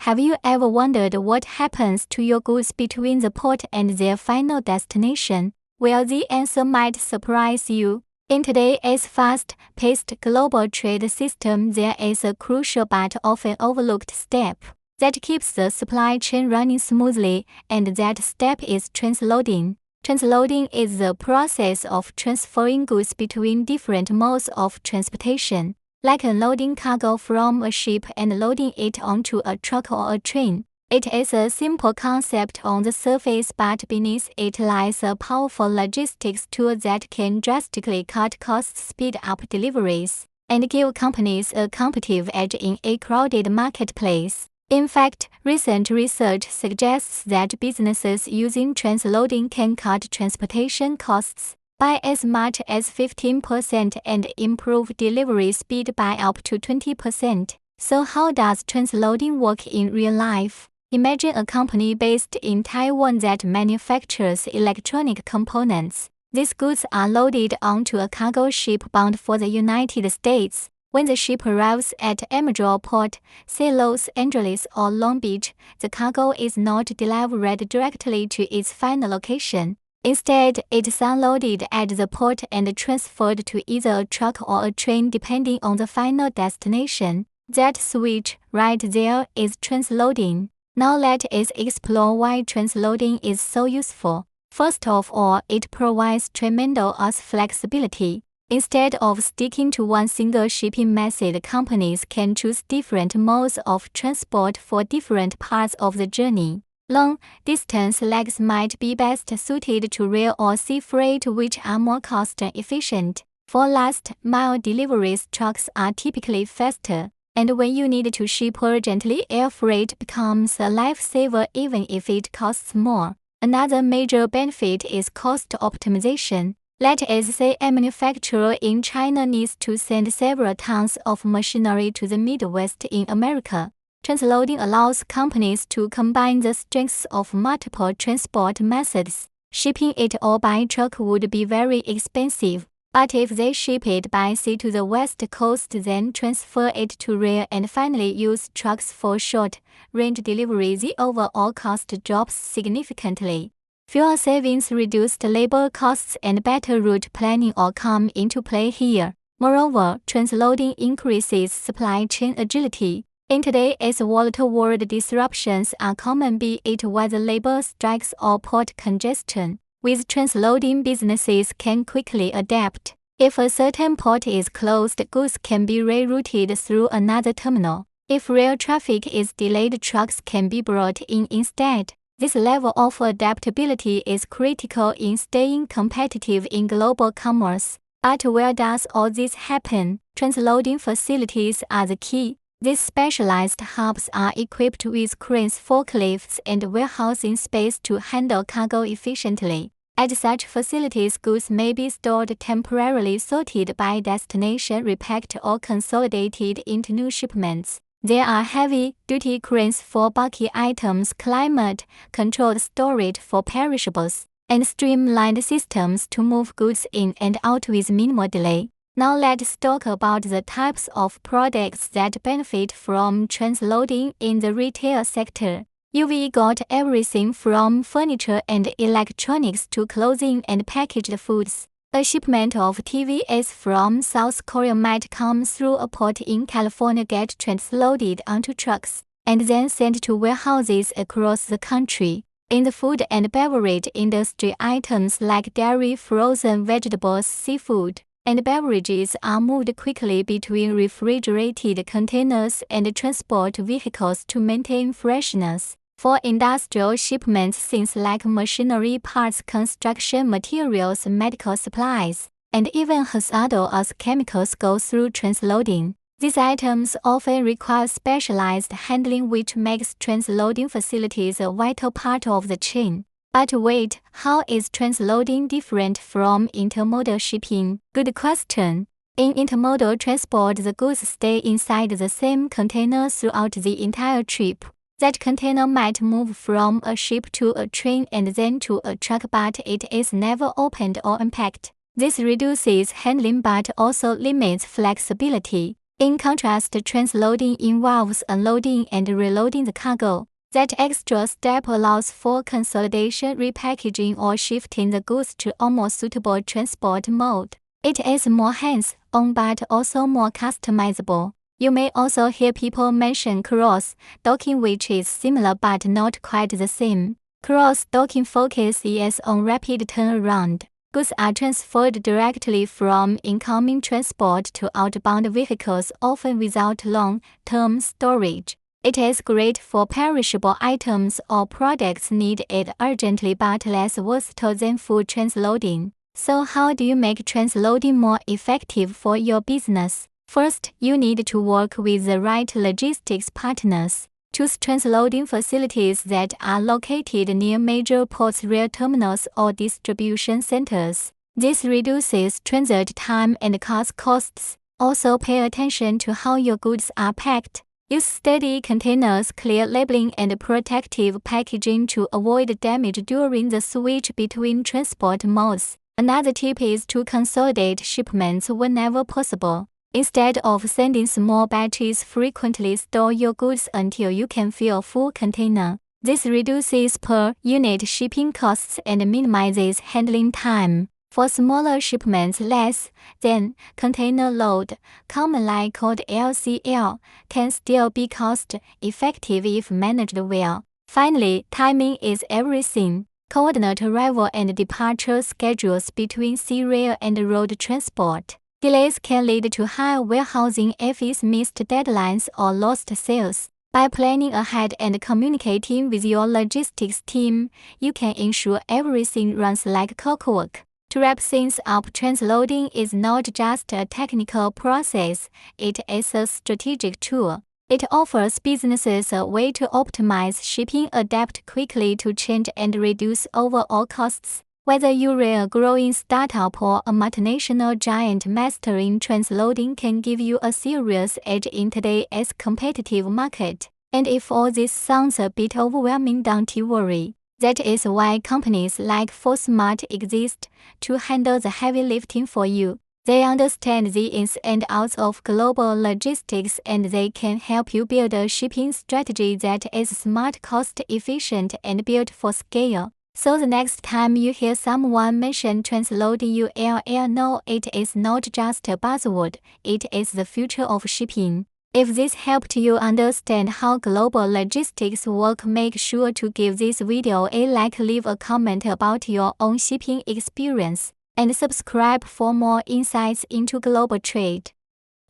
Have you ever wondered what happens to your goods between the port and their final destination? Well, the answer might surprise you. In today's fast-paced global trade system, there is a crucial but often overlooked step that keeps the supply chain running smoothly, and that step is transloading. Transloading is the process of transferring goods between different modes of transportation, like unloading cargo from a ship and loading it onto a truck or a train. It is a simple concept on the surface, but beneath it lies a powerful logistics tool that can drastically cut costs, speed up deliveries, and give companies a competitive edge in a crowded marketplace. In fact, recent research suggests that businesses using transloading can cut transportation costs by as much as 15% and improve delivery speed by up to 20%. So how does transloading work in real life? Imagine a company based in Taiwan that manufactures electronic components. These goods are loaded onto a cargo ship bound for the United States. When the ship arrives at Amarillo Port, say Los Angeles or Long Beach, the cargo is not delivered directly to its final location. Instead, it's unloaded at the port and transferred to either a truck or a train depending on the final destination. That switch right there is transloading. Now let us explore why transloading is so useful. First of all, it provides tremendous flexibility. Instead of sticking to one single shipping method, companies can choose different modes of transport for different parts of the journey. Long-distance legs might be best suited to rail or sea freight, which are more cost-efficient. For last-mile deliveries, trucks are typically faster, and when you need to ship urgently, air freight becomes a lifesaver even if it costs more. Another major benefit is cost optimization. Let us say a manufacturer in China needs to send several tons of machinery to the Midwest in America. Transloading allows companies to combine the strengths of multiple transport methods. Shipping it all by truck would be very expensive, but if they ship it by sea to the West Coast, then transfer it to rail and finally use trucks for short-range delivery, the overall cost drops significantly. Fuel savings, reduced labor costs, and better route planning all come into play here. Moreover, transloading increases supply chain agility. In today's volatile world, disruptions are common, be it weather, labor strikes, or port congestion. With transloading, businesses can quickly adapt. If a certain port is closed, goods can be rerouted through another terminal. If rail traffic is delayed, trucks can be brought in instead. This level of adaptability is critical in staying competitive in global commerce. But where does all this happen? Transloading facilities are the key. These specialized hubs are equipped with cranes, forklifts, and warehousing space to handle cargo efficiently. At such facilities, goods may be stored temporarily, sorted by destination, repacked, or consolidated into new shipments. There are heavy-duty cranes for bulky items, climate-controlled storage for perishables, and streamlined systems to move goods in and out with minimal delay. Now let's talk about the types of products that benefit from transloading in the retail sector. You've got everything from furniture and electronics to clothing and packaged foods. A shipment of TVs from South Korea might come through a port in California, get transloaded onto trucks, and then sent to warehouses across the country. In the food and beverage industry, items like dairy, frozen vegetables, seafood, and beverages are moved quickly between refrigerated containers and transport vehicles to maintain freshness. For industrial shipments, things like machinery parts, construction materials, medical supplies, and even hazardous chemicals go through transloading. These items often require specialized handling, which makes transloading facilities a vital part of the chain. But wait, how is transloading different from intermodal shipping? Good question. In intermodal transport, the goods stay inside the same container throughout the entire trip. That container might move from a ship to a train and then to a truck, but it is never opened or unpacked. This reduces handling but also limits flexibility. In contrast, transloading involves unloading and reloading the cargo. That extra step allows for consolidation, repackaging, or shifting the goods to a more suitable transport mode. It is more hands-on but also more customizable. You may also hear people mention cross-docking, which is similar but not quite the same. Cross-docking focuses on rapid turnaround. Goods are transferred directly from incoming transport to outbound vehicles, often without long-term storage. It is great for perishable items or products needed urgently but less versatile than full transloading. So how do you make transloading more effective for your business? First, you need to work with the right logistics partners. Choose transloading facilities that are located near major ports, rail terminals, or distribution centers. This reduces transit time and costs. Also, pay attention to how your goods are packed. Use steady containers, clear labeling, and protective packaging to avoid damage during the switch between transport modes. Another tip is to consolidate shipments whenever possible. Instead of sending small batches, frequently store your goods until you can fill a full container. This reduces per-unit shipping costs and minimizes handling time. For smaller shipments, less than container load, commonly called LCL, can still be cost-effective if managed well. Finally, timing is everything. Coordinate arrival and departure schedules between sea, rail, and road transport. Delays can lead to higher warehousing fees, missed deadlines, or lost sales. By planning ahead and communicating with your logistics team, you can ensure everything runs like clockwork. To wrap things up, transloading is not just a technical process, it is a strategic tool. It offers businesses a way to optimize shipping, adapt quickly to change, and reduce overall costs. Whether you're a growing startup or a multinational giant, mastering transloading can give you a serious edge in today's competitive market. And if all this sounds a bit overwhelming, don't worry. That is why companies like Foresmart exist, to handle the heavy lifting for you. They understand the ins and outs of global logistics, and they can help you build a shipping strategy that is smart, cost-efficient, and built for scale. So the next time you hear someone mention transloading, you'll know it is not just a buzzword, it is the future of shipping. If this helped you understand how global logistics work, make sure to give this video a like, leave a comment about your own shipping experience, and subscribe for more insights into global trade.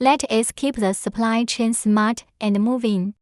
Let us keep the supply chain smart and moving.